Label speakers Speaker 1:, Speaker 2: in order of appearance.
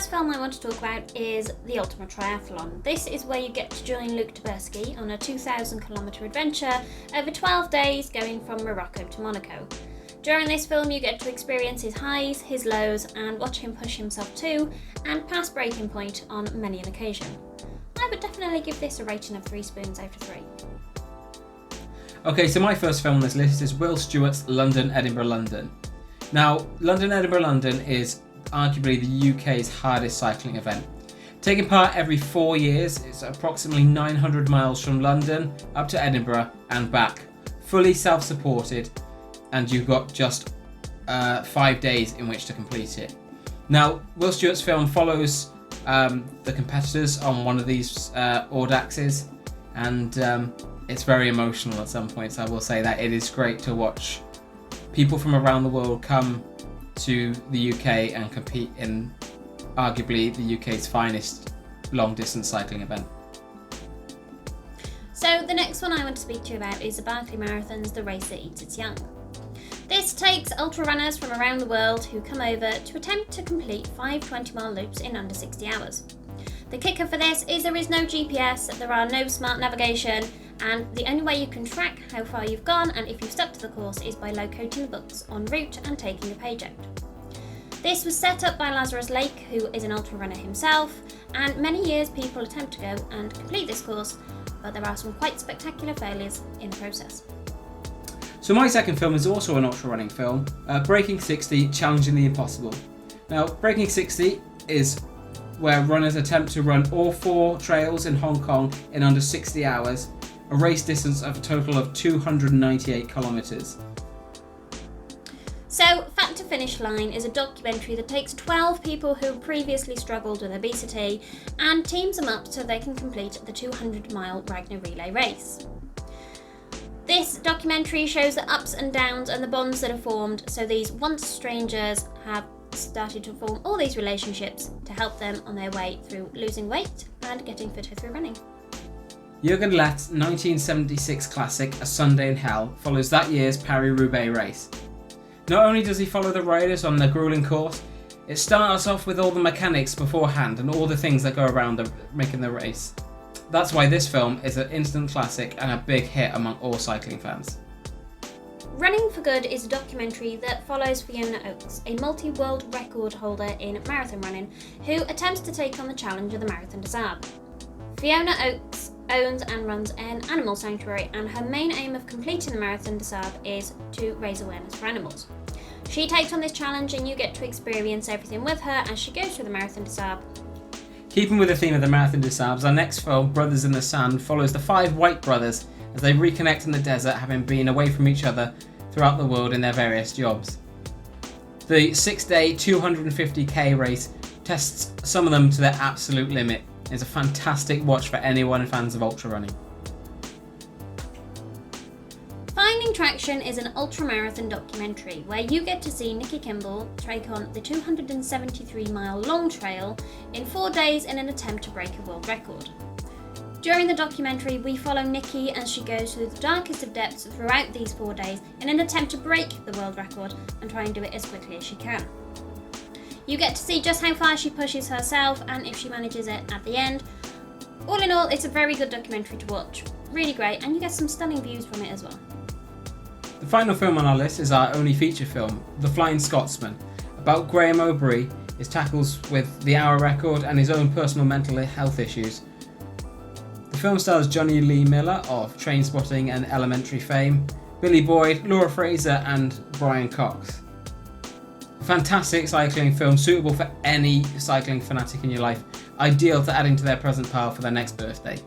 Speaker 1: first film I want to talk about is the Ultimate Triathlon. This is where you get to join Luke Taberski on a 2,000km adventure over 12 days going from Morocco to Monaco. During this film you get to experience his highs, his lows, and watch him push himself to and past breaking point on many an occasion. I would definitely give this a rating of 3 spoons out of 3.
Speaker 2: Okay, so my first film on this list is Will Stewart's London, Edinburgh, London. Now, London, Edinburgh, London is arguably the UK's hardest cycling event. Taking part every 4 years, it's approximately 900 miles from London up to Edinburgh and back, fully self-supported, and you've got just 5 days in which to complete it. Now, Will Stewart's film follows the competitors on one of these Audaxes, and it's very emotional at some points. I will say that it is great to watch people from around the world come to the UK and compete in arguably the UK's finest long distance cycling event.
Speaker 1: So the next one I want to speak to you about is the Barkley Marathon's The Race That Eats Its Young. This takes ultra runners from around the world who come over to attempt to complete 5 20-mile loops in under 60 hours. The kicker for this is there is no GPS, there are no smart navigation, and the only way you can track how far you've gone and if you've stuck to the course is by locating the books en route and taking a page out. This was set up by Lazarus Lake, who is an ultra runner himself, and many years people attempt to go and complete this course, but there are some quite spectacular failures in the process.
Speaker 2: So my second film is also an ultra running film, Breaking 60, Challenging the Impossible. Now, Breaking 60 is where runners attempt to run all 4 trails in Hong Kong in under 60 hours, a race distance of a total of 298 kilometres.
Speaker 1: So, Fat to Finish Line is a documentary that takes 12 people who previously struggled with obesity and teams them up so they can complete the 200-mile Ragnar Relay race. This documentary shows the ups and downs and the bonds that are formed, so these once strangers have started to form all these relationships to help them on their way through losing weight and getting fitter through running.
Speaker 2: Jürgen Lett's 1976 classic, A Sunday in Hell, follows that year's Paris-Roubaix race. Not only does he follow the riders on their grueling course, it starts off with all the mechanics beforehand and all the things that go around making the race. That's why this film is an instant classic and a big hit among all cycling fans.
Speaker 1: Running for Good is a documentary that follows Fiona Oakes, a multi-world record holder in marathon running, who attempts to take on the challenge of the Marathon des Sables. Fiona Oakes owns and runs an animal sanctuary, and her main aim of completing the Marathon des Sables is to raise awareness for animals. She takes on this challenge and you get to experience everything with her as she goes through the Marathon des Sables.
Speaker 2: Keeping with the theme of the Marathon des Sables, our next film, Brothers in the Sand, follows the 5 white brothers as they reconnect in the desert, having been away from each other throughout the world in their various jobs. The 6-day 250k race tests some of them to their absolute limit. It's a fantastic watch for anyone fans of ultra running.
Speaker 1: Finding Traction is an ultramarathon documentary where you get to see Nikki Kimball trek on the 273-mile long trail in 4 days in an attempt to break a world record. During the documentary, we follow Nikki as she goes through the darkest of depths throughout these 4 days in an attempt to break the world record and try and do it as quickly as she can. You get to see just how far she pushes herself and if she manages it at the end. All in all, it's a very good documentary to watch. Really great, and you get some stunning views from it as well.
Speaker 2: The final film on our list is our only feature film, The Flying Scotsman, about Graham O'Brien. It tackles with the hour record and his own personal mental health issues. The film stars Johnny Lee Miller of Trainspotting and Elementary fame, Billy Boyd, Laura Fraser and Brian Cox. A fantastic cycling film suitable for any cycling fanatic in your life, ideal to add into their present pile for their next birthday.